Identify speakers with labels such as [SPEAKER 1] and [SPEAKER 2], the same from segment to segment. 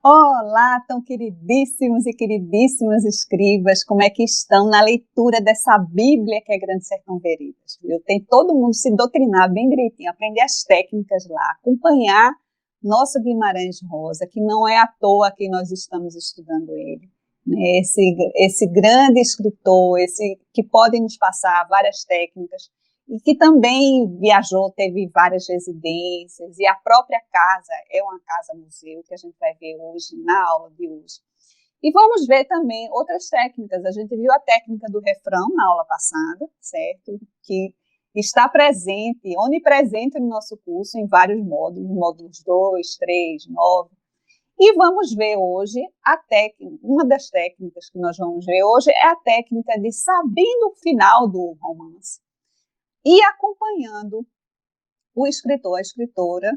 [SPEAKER 1] Olá, tão queridíssimos e queridíssimas escribas, como é que estão na leitura dessa Bíblia que é Grande Sertão Veredas? Viu? Tem todo mundo se doutrinar bem direitinho, aprender as técnicas lá, acompanhar nosso Guimarães Rosa, que não é à toa que nós estamos estudando ele, né? Esse grande escritor, esse que pode nos passar várias técnicas, e que também viajou, teve várias residências, e a própria casa é uma casa-museu, que a gente vai ver hoje, na aula de hoje. E vamos ver também outras técnicas. A gente viu a técnica do refrão na aula passada, certo? Que está presente, onipresente no nosso curso, em vários módulos 2, 3, 9. E vamos ver hoje a técnica, uma das técnicas que nós vamos ver hoje é a técnica de sabendo o final do romance e acompanhando o escritor, a escritora,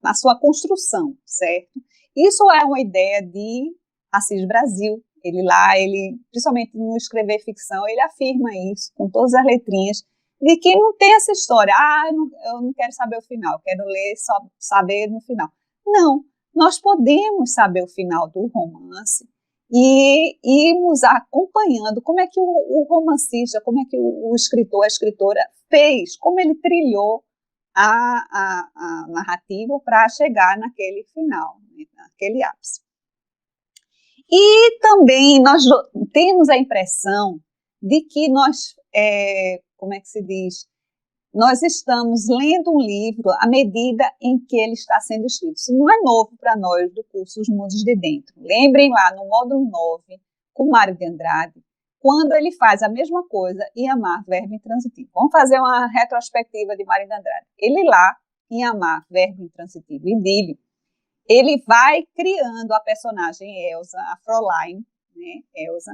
[SPEAKER 1] na sua construção, certo? Isso é uma ideia de Assis Brasil. Principalmente no escrever ficção, ele afirma isso, com todas as letrinhas, de que não tem essa história, eu não quero saber o final, eu quero ler só saber no final. Não, nós podemos saber o final do romance e irmos acompanhando como é que o romancista, como é que o escritor, a escritora fez, como ele trilhou a narrativa para chegar naquele final, naquele ápice. E também nós temos a impressão de que nós, como é que se diz? Nós estamos lendo um livro à medida em que ele está sendo escrito. Isso não é novo para nós do curso Os Mundos de Dentro. Lembrem lá no módulo 9, com Mário de Andrade, quando ele faz a mesma coisa em Amar, Verbo Intransitivo. Vamos fazer uma retrospectiva de Mário de Andrade. Ele lá, em Amar, Verbo Intransitivo, idílio, ele vai criando a personagem Elsa, a Fräulein, né, Elsa,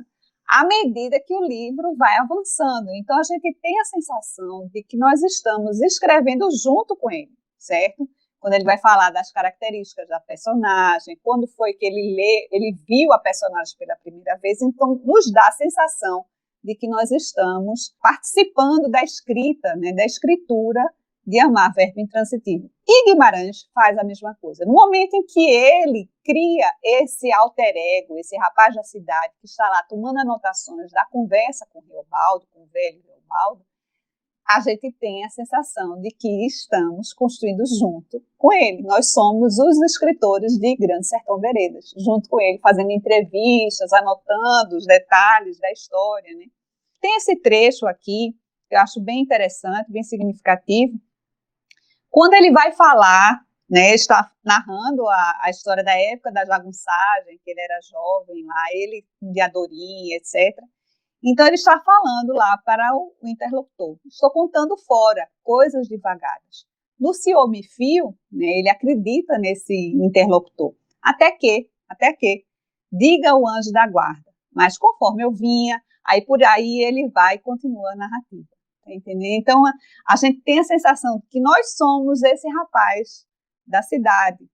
[SPEAKER 1] à medida que o livro vai avançando. Então, a gente tem a sensação de que nós estamos escrevendo junto com ele, certo? Quando ele vai falar das características da personagem, quando foi que ele viu a personagem pela primeira vez, então nos dá a sensação de que nós estamos participando da escrita, né, da escritura de Amar, Verbo Intransitivo. E Guimarães faz a mesma coisa. No momento em que ele cria esse alter ego, esse rapaz da cidade que está lá tomando anotações da conversa com Reobaldo, com o velho Reobaldo, a gente tem a sensação de que estamos construindo junto com ele. Nós somos os escritores de Grande Sertão Veredas, junto com ele, fazendo entrevistas, anotando os detalhes da história, né? Tem esse trecho aqui, que eu acho bem interessante, bem significativo, quando ele vai falar, né, está narrando a história da época da jagunçagem, que ele era jovem lá, ele de Adorim, etc. Então, ele está falando lá para o interlocutor. Estou contando fora coisas devagaras. No se eu me fio, né, ele acredita nesse interlocutor. Até que, diga o anjo da guarda. Mas conforme eu vinha, aí por aí ele vai e continua a narrativa. Tá entendendo? Então, a gente tem a sensação de que nós somos esse rapaz da cidade,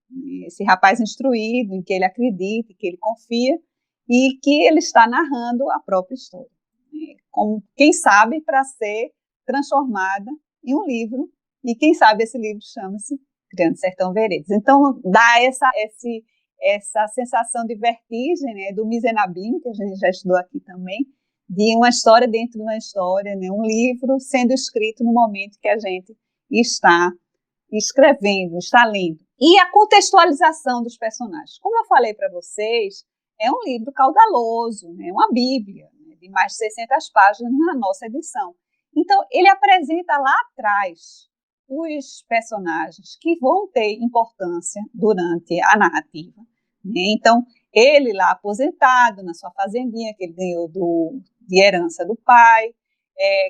[SPEAKER 1] esse rapaz instruído, em que ele acredita, em que ele confia, e que ele está narrando a própria história. Como, quem sabe, para ser transformada em um livro, e quem sabe esse livro chama-se Grande Sertão Veredas. Então, dá essa sensação de vertigem, né, do Misenabim, que a gente já estudou aqui também, de uma história dentro de uma história, né, um livro sendo escrito no momento que a gente está escrevendo, está lendo. E a contextualização dos personagens. Como eu falei para vocês, é um livro caudaloso, né, uma bíblia, de mais de 600 páginas na nossa edição. Então, ele apresenta lá atrás os personagens que vão ter importância durante a narrativa, né? Então, ele lá aposentado na sua fazendinha, que ele ganhou de herança do pai,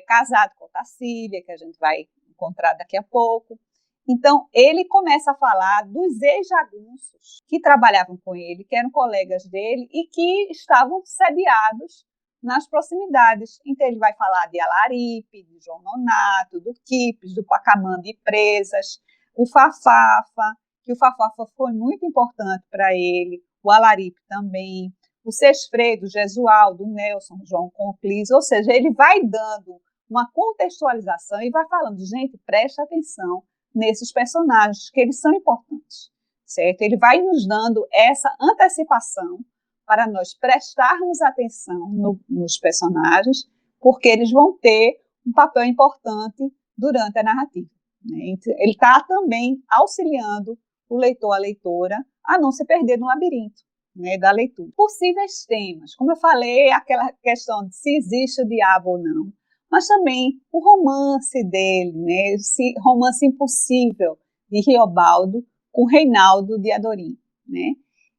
[SPEAKER 1] casado com Tarsília, que a gente vai encontrar daqui a pouco. Então, ele começa a falar dos ex-jagunços que trabalhavam com ele, que eram colegas dele e que estavam sediados nas proximidades. Então, ele vai falar de Alaripe, de João Nonato, do Quipes, do Pacamã de Presas, o Fafafa, que o Fafafa foi muito importante para ele, o Alaripe também, o Sesfredo, Gesualdo, Nelson, João Conclis, ou seja, ele vai dando uma contextualização e vai falando, gente, preste atenção nesses personagens, que eles são importantes, certo? Ele vai nos dando essa antecipação para nós prestarmos atenção nos personagens, porque eles vão ter um papel importante durante a narrativa, né? Ele está também auxiliando o leitor, a leitora, a não se perder no labirinto, né, da leitura. Possíveis temas, como eu falei, aquela questão de se existe o diabo ou não, mas também o romance dele, né, esse romance impossível de Riobaldo com Reinaldo de Adorim, né?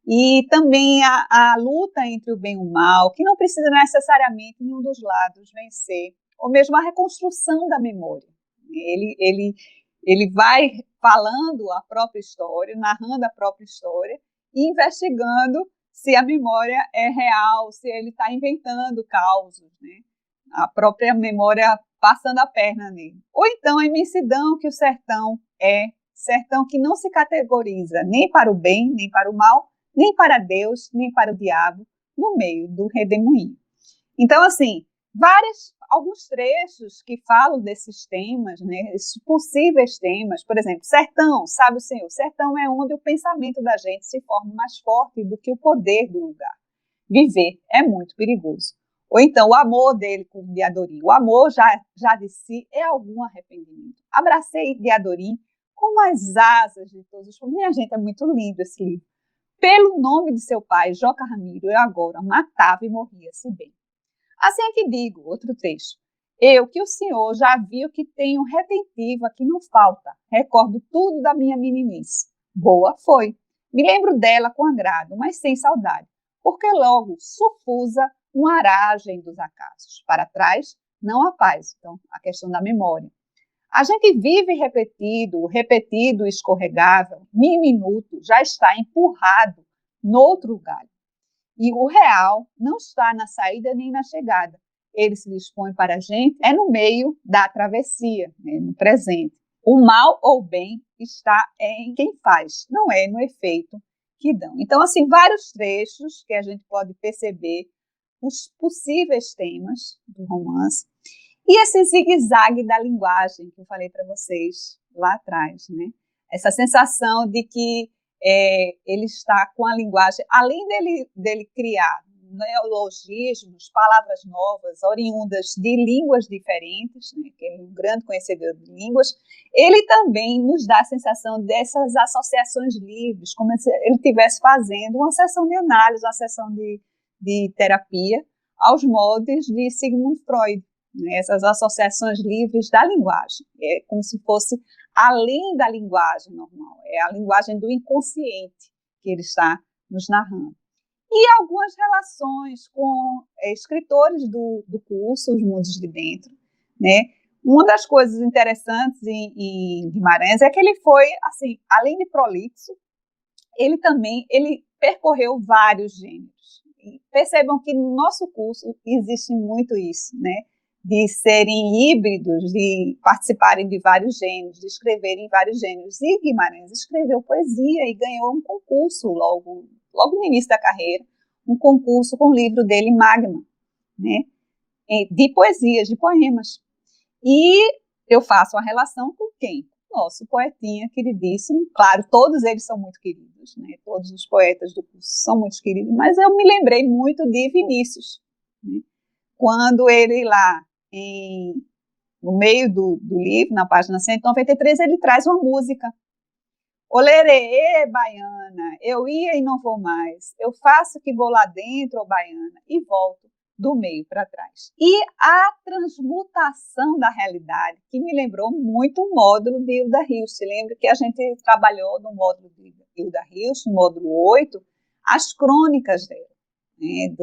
[SPEAKER 1] E também a luta entre o bem e o mal, que não precisa necessariamente nenhum dos lados vencer, ou mesmo a reconstrução da memória. Ele vai falando a própria história, narrando a própria história e investigando se a memória é real, se ele está inventando causos, né? A própria memória passando a perna nele. Ou então a imensidão que o sertão é, sertão que não se categoriza nem para o bem, nem para o mal, nem para Deus, nem para o diabo, no meio do redemoinho. Então, assim, alguns trechos que falam desses temas, né, esses possíveis temas, por exemplo, sertão, sabe o Senhor, sertão é onde o pensamento da gente se forma mais forte do que o poder do lugar. Viver é muito perigoso. Ou então, o amor dele com Diadorim. O amor já de si é algum arrependimento. Abracei Diadorim com as asas de todos os... Minha gente, é muito lindo esse livro. Pelo nome de seu pai, Joca Ramiro, eu agora matava e morria-se bem. Assim é que digo, outro trecho. Eu, que o senhor já viu que tenho retentiva que não falta, recordo tudo da minha meninice. Boa foi. Me lembro dela com agrado, mas sem saudade, porque logo sufusa uma aragem dos acasos. Para trás, não há paz. Então, a questão da memória. A gente vive repetido, escorregável, minuto, já está empurrado noutro galho. E o real não está na saída nem na chegada. Ele se dispõe para a gente, é no meio da travessia, né, no presente. O mal ou o bem está em quem faz, não é no efeito que dão. Então, assim, vários trechos que a gente pode perceber os possíveis temas do romance. E esse zigue-zague da linguagem que eu falei para vocês lá atrás, né? Essa sensação de que ele está com a linguagem, além dele criar neologismos, palavras novas, oriundas de línguas diferentes, né, que ele é um grande conhecedor de línguas, ele também nos dá a sensação dessas associações livres, como se ele estivesse fazendo uma sessão de análise, uma sessão de terapia, aos moldes de Sigmund Freud, né, essas associações livres da linguagem, é como se fosse além da linguagem normal, é a linguagem do inconsciente que ele está nos narrando. E algumas relações com escritores do curso, Os Mundos de Dentro, né? Uma das coisas interessantes em Guimarães é que ele foi, assim, além de prolixo, ele percorreu vários gêneros. E percebam que no nosso curso existe muito isso, né? De serem híbridos, de participarem de vários gêneros, de escreverem em vários gêneros. E Guimarães escreveu poesia e ganhou um concurso logo no início da carreira, um concurso com o livro dele, Magma, né, de poesias, de poemas. E eu faço uma relação com quem? Nosso poetinha queridíssimo. Claro, todos eles são muito queridos, né, todos os poetas do curso são muito queridos, mas eu me lembrei muito de Vinícius, né, quando ele lá, no meio do livro, na página 193, ele traz uma música. Olerê, baiana, eu ia e não vou mais, eu faço que vou lá dentro, ó baiana, e volto do meio para trás. E a transmutação da realidade, que me lembrou muito o módulo de Hilda Hilst. Lembra que a gente trabalhou no módulo de Hilda Hilst, no módulo 8, as crônicas dela, né,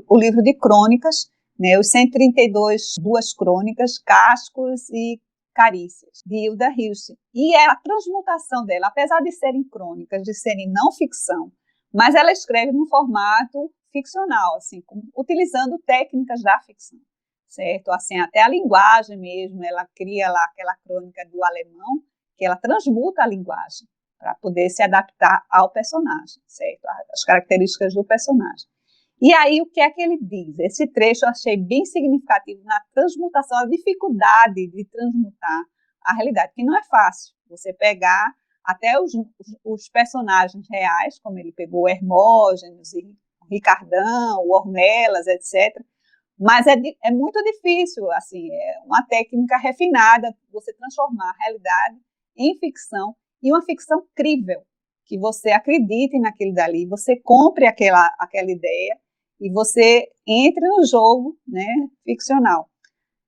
[SPEAKER 1] o livro de crônicas, né, os 132, duas crônicas, Cascos e Carícias, de Hilda Hilst. E é a transmutação dela, apesar de serem crônicas, de serem não ficção, mas ela escreve num formato ficcional, assim, utilizando técnicas da ficção, certo? Assim, até a linguagem mesmo, ela cria lá aquela crônica do alemão, que ela transmuta a linguagem para poder se adaptar ao personagem, certo? As características do personagem. E aí, o que é que ele diz? Esse trecho eu achei bem significativo na transmutação, a dificuldade de transmutar a realidade, que não é fácil você pegar até os personagens reais, como ele pegou Hermógenes, Ricardão, Ornelas, etc. Mas é muito difícil, assim, é uma técnica refinada você transformar a realidade em ficção, e uma ficção crível, que você acredite naquilo dali, você compre aquela ideia e você entre no jogo, né, ficcional.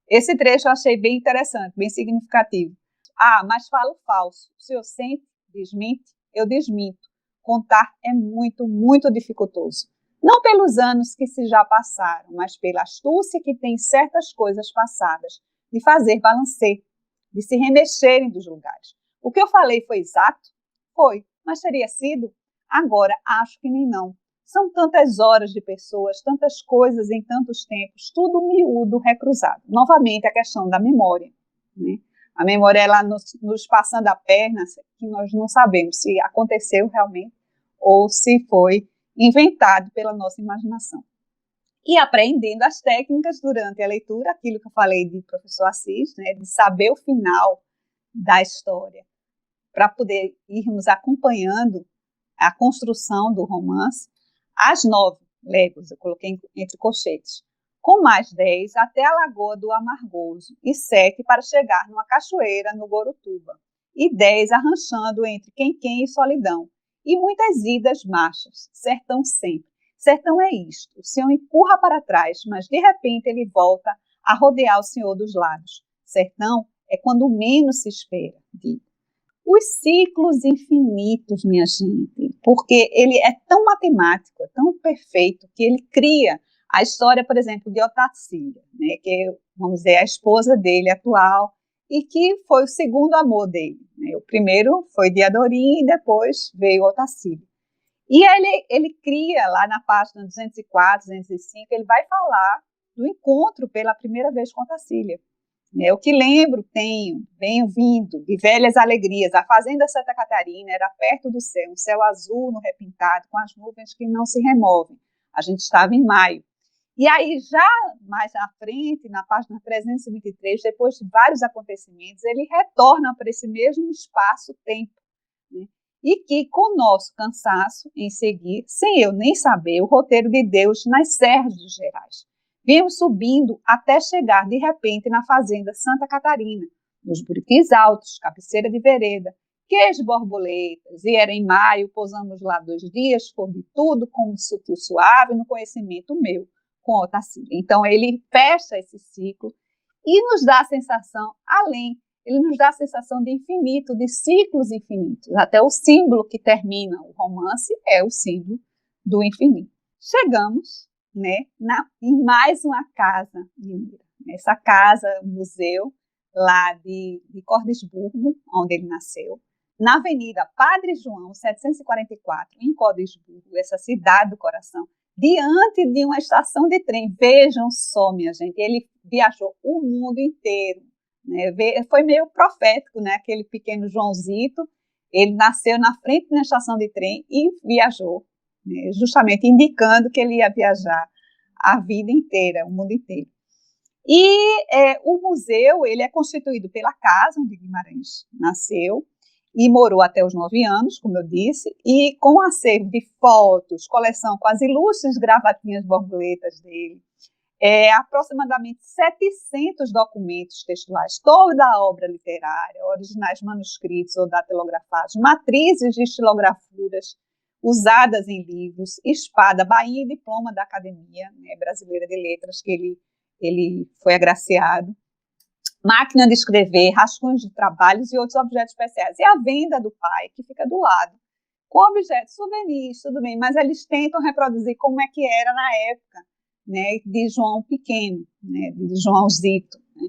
[SPEAKER 1] Esse trecho eu achei bem interessante, bem significativo. Mas falo falso. Se eu sempre desmente, eu desminto. Contar é muito, muito dificultoso. Não pelos anos que se já passaram, mas pela astúcia que tem certas coisas passadas, de fazer balancê, de se remexerem dos lugares. O que eu falei foi exato? Foi, mas teria sido? Agora, acho que nem não. São tantas horas de pessoas, tantas coisas em tantos tempos, tudo miúdo, recruzado. Novamente, a questão da memória, né? A memória, ela nos passando a perna, que nós não sabemos se aconteceu realmente ou se foi inventado pela nossa imaginação. E aprendendo as técnicas durante a leitura, aquilo que eu falei de professor Assis, né, de saber o final da história, para poder irmos acompanhando a construção do romance. As 9 léguas, eu coloquei entre colchetes, com mais 10 até a Lagoa do Amargoso, e 7 para chegar numa cachoeira no Gorutuba, e 10 arranchando entre Quem-Quem e Solidão, e muitas idas marchas, sertão sempre. Sertão é isto, o senhor empurra para trás, mas de repente ele volta a rodear o senhor dos lados. Sertão é quando menos se espera, digo. Os ciclos infinitos, minha gente, porque ele é tão matemático, é tão perfeito, que ele cria a história, por exemplo, de Otacília, né, que é, vamos dizer, a esposa dele atual, e que foi o segundo amor dele, né? O primeiro foi Diadorim e depois veio Otacília. E ele cria, lá na página 204, 205, ele vai falar do encontro pela primeira vez com Otacília. O que lembro, venho vindo, de velhas alegrias. A fazenda Santa Catarina era perto do céu, um céu azul no repintado, com as nuvens que não se removem. A gente estava em maio. E aí, já mais à frente, na página 323, depois de vários acontecimentos, ele retorna para esse mesmo espaço-tempo, né? E que, com o nosso cansaço em seguir, sem eu nem saber, o roteiro de Deus nas serras dos Gerais. Viemos subindo até chegar, de repente, na fazenda Santa Catarina, nos Buritis Altos, cabeceira de vereda, queijo borboletas, e era em maio, pousamos lá 2 dias, foi de tudo como sutil suave, no conhecimento meu, com Otacília. Então, ele fecha esse ciclo e nos dá a sensação, ele nos dá a sensação de infinito, de ciclos infinitos. Até o símbolo que termina o romance é o símbolo do infinito. Chegamos, né, em mais uma casa mineira. Essa casa, museu, lá de Cordesburgo, onde ele nasceu, na Avenida Padre João, 744, em Cordesburgo, essa cidade do coração, diante de uma estação de trem. Vejam só, minha gente, ele viajou o mundo inteiro, né? Foi meio profético, né? Aquele pequeno Joãozito, ele nasceu na frente da estação de trem e viajou, né? Justamente indicando que ele ia viajar a vida inteira, o mundo inteiro. E o museu, ele é constituído pela casa onde Guimarães nasceu e morou até os 9 anos, como eu disse, e com um acervo de fotos, coleção com as ilustres gravatinhas borboletas dele, aproximadamente 700 documentos textuais, toda a obra literária, originais manuscritos ou datilografados, matrizes de estilografuras usadas em livros, espada, bainha e diploma da Academia, né, Brasileira de Letras, que ele foi agraciado, máquina de escrever, rascunhos de trabalhos e outros objetos especiais. E a venda do pai, que fica do lado, com objetos, souvenirs, tudo bem, mas eles tentam reproduzir como é que era na época, né, de João Pequeno, né, de Joãozito. Né.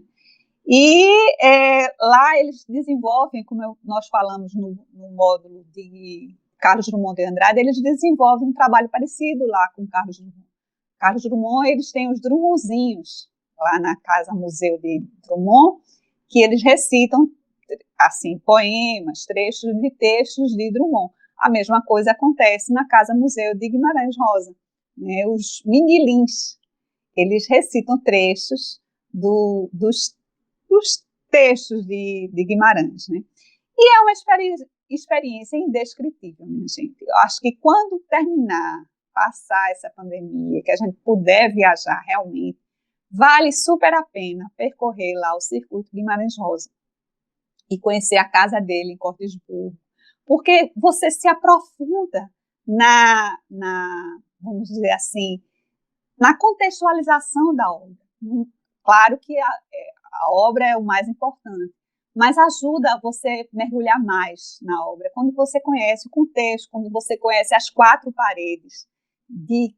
[SPEAKER 1] E lá eles desenvolvem, como nós falamos no módulo de Carlos Drummond de Andrade, eles desenvolvem um trabalho parecido lá com Carlos Drummond. Carlos Drummond, eles têm os Drummondzinhos, lá na Casa Museu de Drummond, que eles recitam, assim, poemas, trechos de textos de Drummond. A mesma coisa acontece na Casa Museu de Guimarães Rosa, né? Os minguilins, eles recitam trechos dos textos de Guimarães, né? E é uma experiência indescritível, minha gente. Eu acho que quando passar essa pandemia, que a gente puder viajar realmente, vale super a pena percorrer lá o Circuito Guimarães Rosa e conhecer a casa dele em Cordesburgo, porque você se aprofunda vamos dizer assim, na contextualização da obra. Claro que a obra é o mais importante, mas ajuda você mergulhar mais na obra, quando você conhece o contexto, quando você conhece as quatro paredes de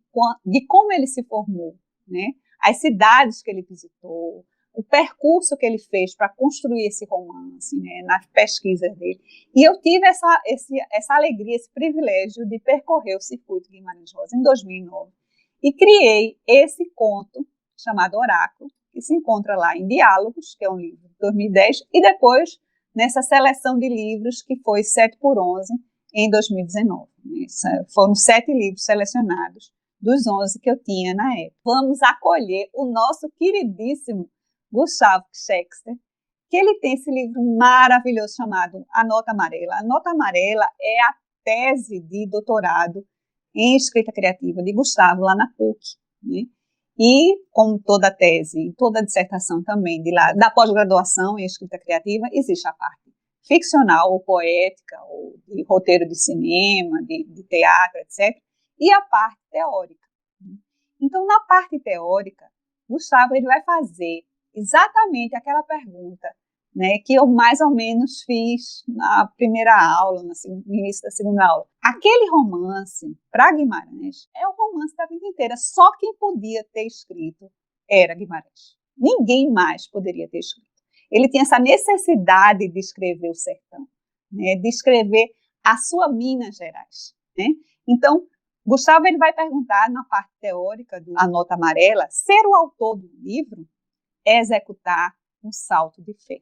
[SPEAKER 1] como ele se formou, né? As cidades que ele visitou, o percurso que ele fez para construir esse romance, né, nas pesquisas dele. E eu tive essa alegria, esse privilégio de percorrer o Circuito Guimarães Rosa em 2009 e criei esse conto chamado Oráculo, que se encontra lá em Diálogos, que é um livro de 2010, e depois nessa seleção de livros que foi 7x11 em 2019. Foram 7 livros selecionados dos 11 que eu tinha na época. Vamos acolher o nosso queridíssimo Gustavo Scheckter, que ele tem esse livro maravilhoso chamado A Nota Amarela. A Nota Amarela é a tese de doutorado em escrita criativa de Gustavo lá na PUC, né? E, como toda tese, toda dissertação também da pós-graduação em escrita criativa, existe a parte ficcional ou poética, ou de roteiro de cinema, de teatro, etc., e a parte teórica. Então, na parte teórica, Gustavo ele vai fazer exatamente aquela pergunta, né, que eu mais ou menos fiz na primeira aula, no início da segunda aula. Aquele romance, para Guimarães, é o romance da vida inteira. Só quem podia ter escrito era Guimarães. Ninguém mais poderia ter escrito. Ele tinha essa necessidade de escrever o sertão, né, de escrever a sua Minas Gerais, né? Então, Gustavo ele vai perguntar na parte teórica da Nota Amarela, ser o autor do livro é executar um salto de fé.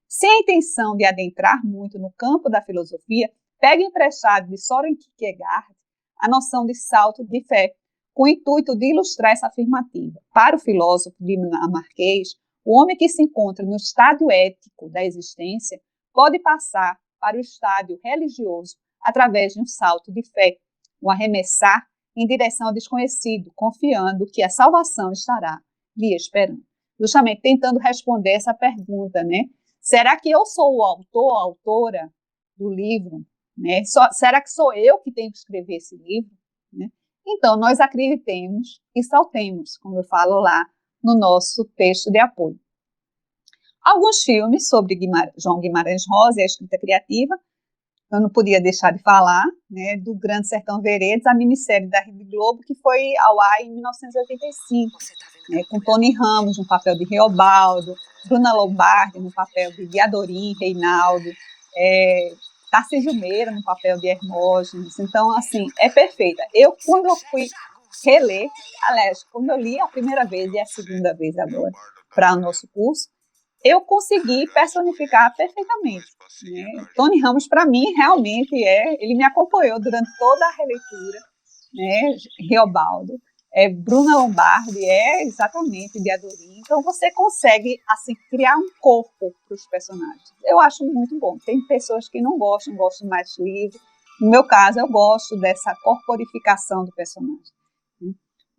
[SPEAKER 1] Sem a intenção de adentrar muito no campo da filosofia, pega emprestado de Soren Kierkegaard a noção de salto de fé, com o intuito de ilustrar essa afirmativa. Para o filósofo dinamarquês, o homem que se encontra no estádio ético da existência pode passar para o estádio religioso através de um salto de fé, um arremessar em direção ao desconhecido, confiando que a salvação estará lhe esperando. Justamente tentando responder essa pergunta, né? Será que eu sou o autor, a autora do livro? Né? Será que sou eu que tenho que escrever esse livro? Né? Então, nós acreditemos e saltemos, como eu falo lá no nosso texto de apoio. Alguns filmes sobre João Guimarães Rosa e a escrita criativa, eu não podia deixar de falar, né, do Grande Sertão Veredas, a minissérie da Rede Globo, que foi ao ar em 1985, né, com Tony Ramos no papel de Reobaldo, Bruna Lombardi no papel de Diadorim Reinaldo, Tarcísio Meira no papel de Hermógenes. Então, assim, é perfeita. Quando eu fui reler, aliás, quando eu li a primeira vez e a segunda vez agora para o nosso curso, eu consegui personificar perfeitamente, né? Tony Ramos, para mim, realmente ele me acompanhou durante toda a releitura, né? Reobaldo, Bruna Lombardi exatamente Diadorim. Então, você consegue, assim, criar um corpo para os personagens. Eu acho muito bom. Tem pessoas que não gostam mais de livro. No meu caso, eu gosto dessa corporificação do personagem.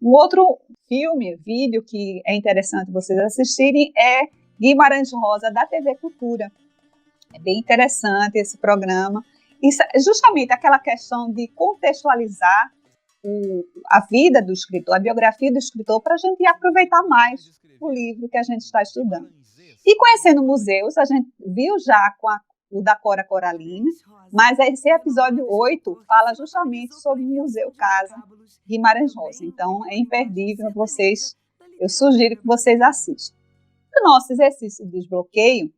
[SPEAKER 1] Um outro vídeo que é interessante vocês assistirem é Guimarães Rosa, da TV Cultura. É bem interessante esse programa. Isso é justamente aquela questão de contextualizar a vida do escritor, a biografia do escritor, para a gente aproveitar mais o livro que a gente está estudando. E conhecendo museus, a gente viu já com o da Cora Coralina, mas esse episódio 8 fala justamente sobre o Museu Casa Guimarães Rosa. Então, é imperdível, eu sugiro que vocês assistam. O nosso exercício de desbloqueio,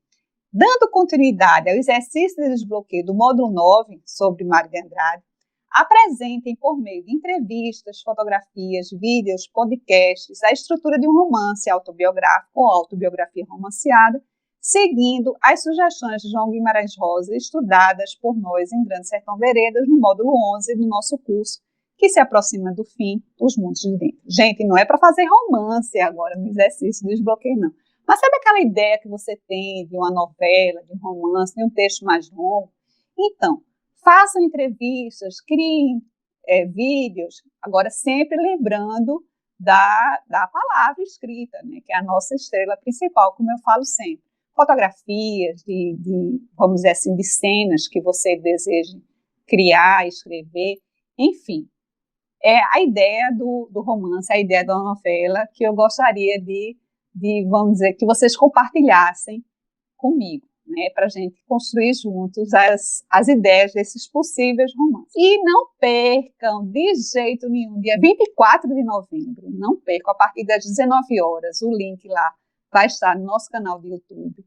[SPEAKER 1] dando continuidade ao exercício de desbloqueio do módulo 9 sobre Mário de Andrade, apresentem por meio de entrevistas, fotografias, vídeos, podcasts, a estrutura de um romance autobiográfico ou autobiografia romanceada, seguindo as sugestões de João Guimarães Rosa estudadas por nós em Grande Sertão Veredas no módulo 11 do nosso curso, que se aproxima do fim, Os Mundos de Dentro. Gente, não é para fazer romance agora no exercício de desbloqueio, não. Mas sabe aquela ideia que você tem de uma novela, de um romance, de um texto mais longo? Então, façam entrevistas, criem vídeos, agora sempre lembrando da palavra escrita, né, que é a nossa estrela principal, como eu falo sempre. Fotografias vamos dizer assim, de cenas que você deseja criar, escrever, enfim. É a ideia do romance, a ideia da novela que eu gostaria vamos dizer, que vocês compartilhassem comigo, né, para a gente construir juntos as ideias desses possíveis romances. E não percam de jeito nenhum, dia 24 de novembro, não percam, a partir das 19 horas, o link lá vai estar no nosso canal do YouTube,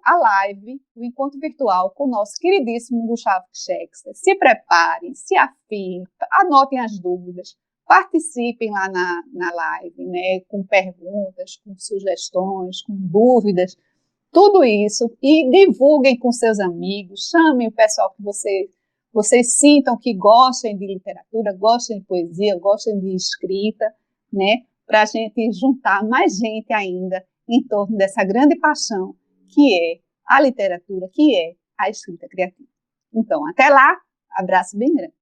[SPEAKER 1] a live, o encontro virtual com o nosso queridíssimo Gustavo Shakespeare. Se preparem, se afiem, anotem as dúvidas, participem lá na live, né, com perguntas, com sugestões, com dúvidas, tudo isso, e divulguem com seus amigos, chamem o pessoal que vocês sintam que gostem de literatura, gostem de poesia, gostem de escrita, né, para a gente juntar mais gente ainda em torno dessa grande paixão que é a literatura, que é a escrita criativa. Então, até lá, abraço bem grande.